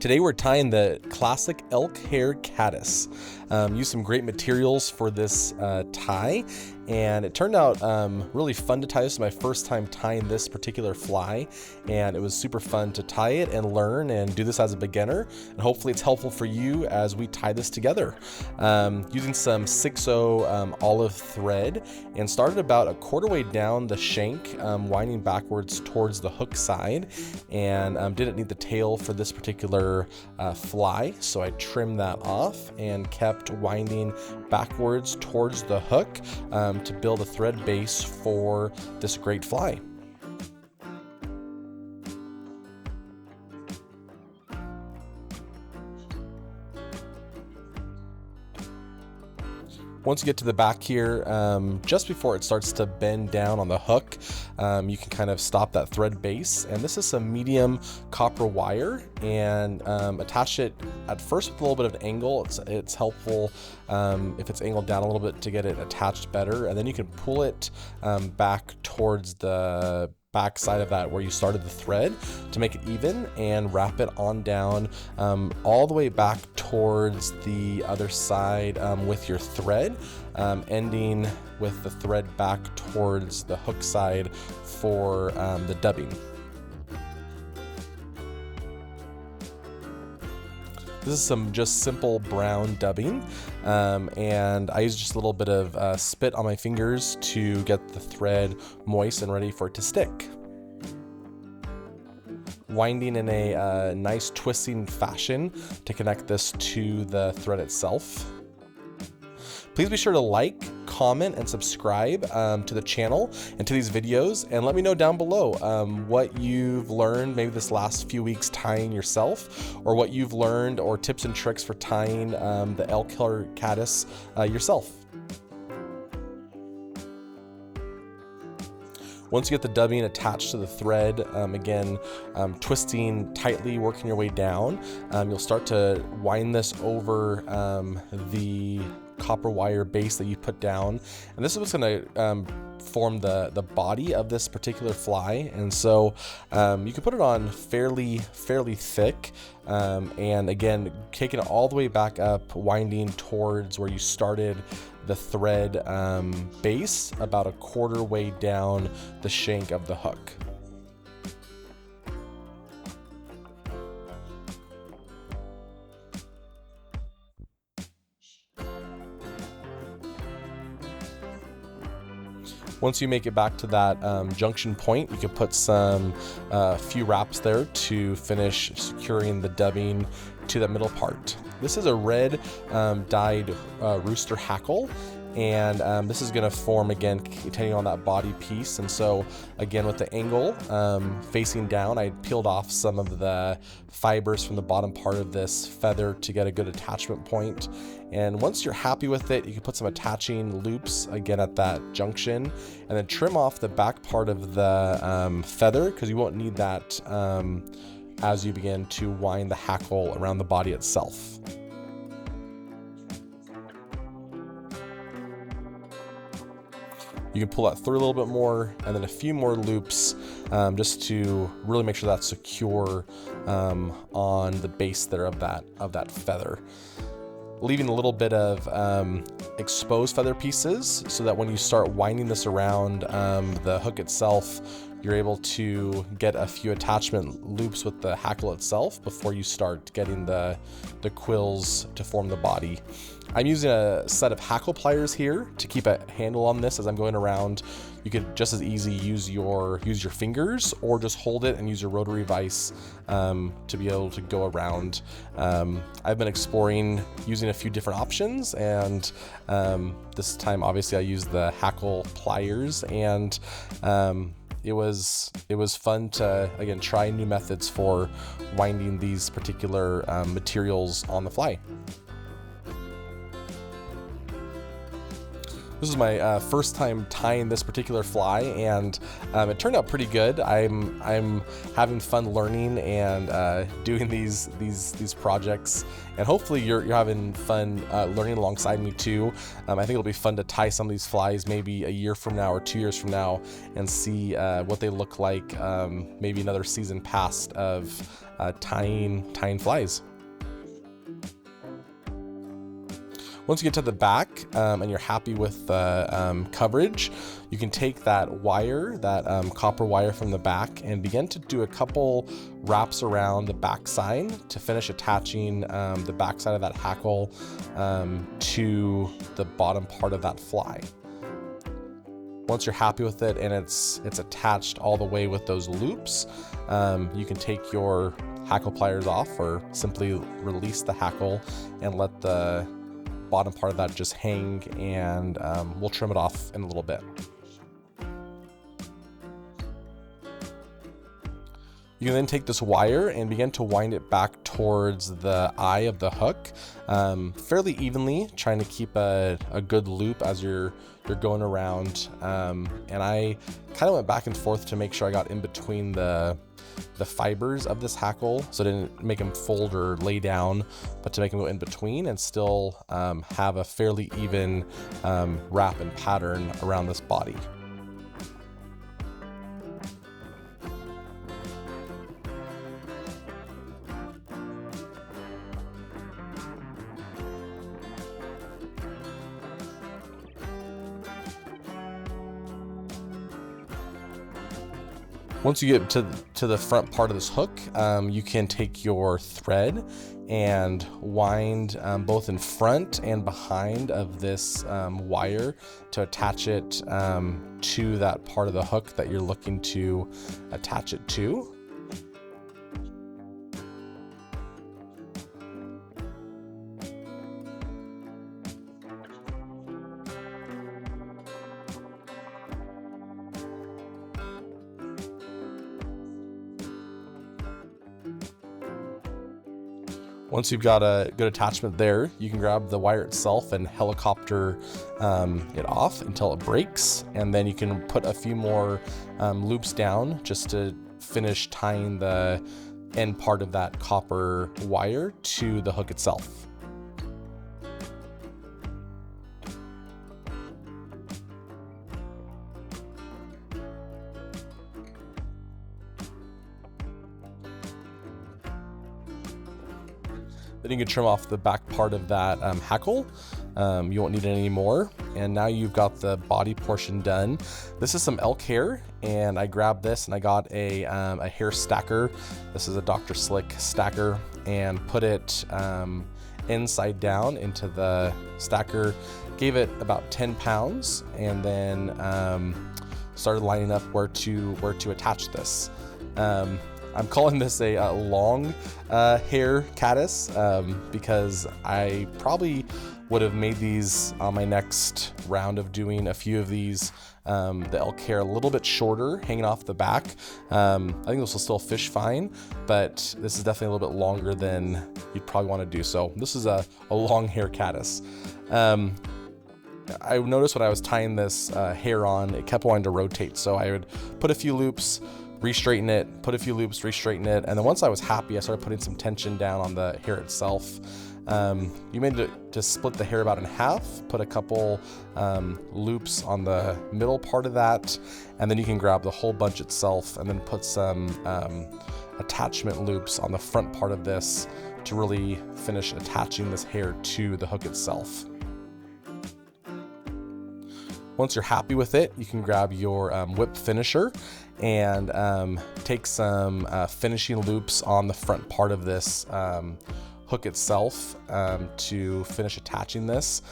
Today we're tying the classic Elk Hair Caddis. Used some great materials for this tie, and it turned out really fun to tie. This is my first time tying this particular fly, and it was super fun to tie it and learn and do this as a beginner, and hopefully it's helpful for you as we tie this together. Using some 6/0 olive thread, and started about a quarter way down the shank, winding backwards towards the hook side, and didn't need the tail for this particular fly, so I trimmed that off and kept winding backwards towards the hook to build a thread base for this great fly. Once you get to the back here, just before it starts to bend down on the hook, you can kind of stop that thread base. And this is some medium copper wire, and attach it at first with a little bit of angle. It's helpful if it's angled down a little bit to get it attached better. And then you can pull it back towards the back side of that where you started the thread to make it even, and wrap it on down all the way back towards the other side with your thread, ending with the thread back towards the hook side for the dubbing. This is some just simple brown dubbing, and I use just a little bit of spit on my fingers to get the thread moist and ready for it to stick. Winding in a nice twisting fashion to connect this to the thread itself. Please be sure to like, comment, and subscribe to the channel and to these videos, and let me know down below what you've learned maybe this last few weeks tying yourself, or what you've learned, or tips and tricks for tying the Elk Hair Caddis yourself. Once you get the dubbing attached to the thread, again, twisting tightly, working your way down, you'll start to wind this over the copper wire base that you put down, and this is what's going to form the body of this particular fly. And so you can put it on fairly thick, and again, taking it all the way back up, winding towards where you started the thread base, about a quarter way down the shank of the hook. Once you make it back to that junction point, you can put some few wraps there to finish securing the dubbing to the middle part. This is a red dyed Rooster Hackle, and this is going to form, again, continuing on that body piece. And so again, with the angle facing down, I peeled off some of the fibers from the bottom part of this feather to get a good attachment point. And once you're happy with it, you can put some attaching loops again at that junction, and then trim off the back part of the feather, because you won't need that as you begin to wind the hackle around the body itself. You can pull that through a little bit more, and then a few more loops just to really make sure that's secure on the base there of that feather. Leaving a little bit of exposed feather pieces, so that when you start winding this around the hook itself, you're able to get a few attachment loops with the hackle itself before you start getting the quills to form the body. I'm using a set of hackle pliers here to keep a handle on this as I'm going around. You could just as easy use your fingers, or just hold it and use your rotary vise to be able to go around. I've been exploring using a few different options, and this time obviously I used the hackle pliers, and it was fun to, again, try new methods for winding these particular materials on the fly. This is my first time tying this particular fly, and it turned out pretty good. I'm having fun learning and doing these projects, and hopefully you're having fun learning alongside me too. I think it'll be fun to tie some of these flies maybe a year from now or 2 years from now and see what they look like, maybe another season past of tying flies. Once you get to the back and you're happy with the coverage, you can take that wire, that copper wire from the back, and begin to do a couple wraps around the back side to finish attaching the back side of that hackle to the bottom part of that fly. Once you're happy with it and it's attached all the way with those loops, you can take your hackle pliers off or simply release the hackle and let the bottom part of that just hang, and we'll trim it off in a little bit. You can then take this wire and begin to wind it back towards the eye of the hook, fairly evenly, trying to keep a good loop as you're going around. And I kind of went back and forth to make sure I got in between the fibers of this hackle, so I didn't make them fold or lay down, but to make them go in between and still have a fairly even wrap and pattern around this body. Once you get to the front part of this hook, you can take your thread and wind both in front and behind of this wire to attach it to that part of the hook that you're looking to attach it to. Once you've got a good attachment there, you can grab the wire itself and helicopter it off until it breaks, and then you can put a few more loops down just to finish tying the end part of that copper wire to the hook itself. Then you can trim off the back part of that hackle. You won't need it anymore. And now you've got the body portion done. This is some elk hair, and I grabbed this and I got a hair stacker. This is a Dr. Slick stacker, and put it inside down into the stacker. Gave it about 10 pounds, and then started lining up where to attach this. I'm calling this a long hair caddis because I probably would have made these on my next round of doing a few of these, the elk hair a little bit shorter, hanging off the back. I think this will still fish fine, but this is definitely a little bit longer than you'd probably want to do. So this is a long hair caddis. I noticed when I was tying this hair on, it kept wanting to rotate. So I would put a few loops, re-straighten it, put a few loops, re-straighten it, and then once I was happy, I started putting some tension down on the hair itself. You may just split the hair about in half, put a couple loops on the middle part of that, and then you can grab the whole bunch itself and then put some attachment loops on the front part of this to really finish attaching this hair to the hook itself. Once you're happy with it, you can grab your whip finisher and take some finishing loops on the front part of this hook itself to finish attaching this.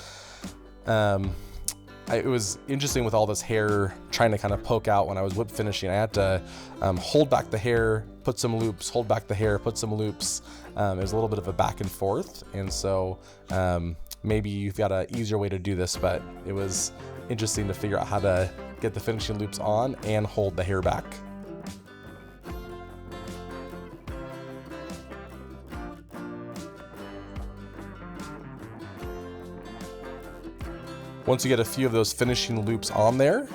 It was interesting with all this hair trying to kind of poke out when I was whip finishing. I had to hold back the hair, put some loops, hold back the hair, put some loops. It was a little bit of a back and forth, and so maybe you've got an easier way to do this, but it was interesting to figure out how to get the finishing loops on and hold the hair back. Once you get a few of those finishing loops on there,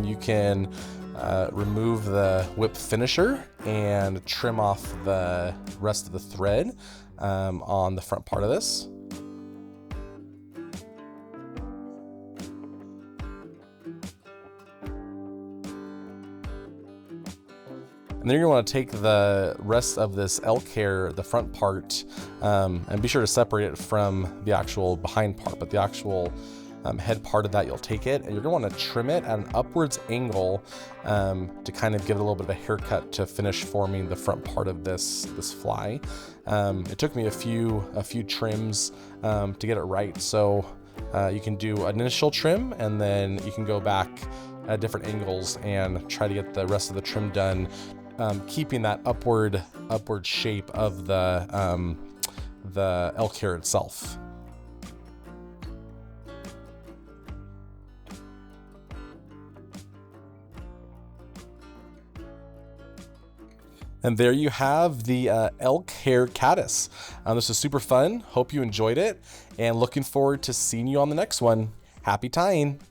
you can remove the whip finisher and trim off the rest of the thread on the front part of this. And then you're going to want to take the rest of this elk hair, the front part, and be sure to separate it from the actual behind part, but the actual head part of that, you'll take it and you're going to want to trim it at an upwards angle to kind of give it a little bit of a haircut to finish forming the front part of this fly. It took me a few trims to get it right, so you can do an initial trim and then you can go back at different angles and try to get the rest of the trim done, keeping that upward shape of the elk hair itself. And there you have the Elk Hair Caddis. This was super fun. Hope you enjoyed it, and looking forward to seeing you on the next one. Happy tying!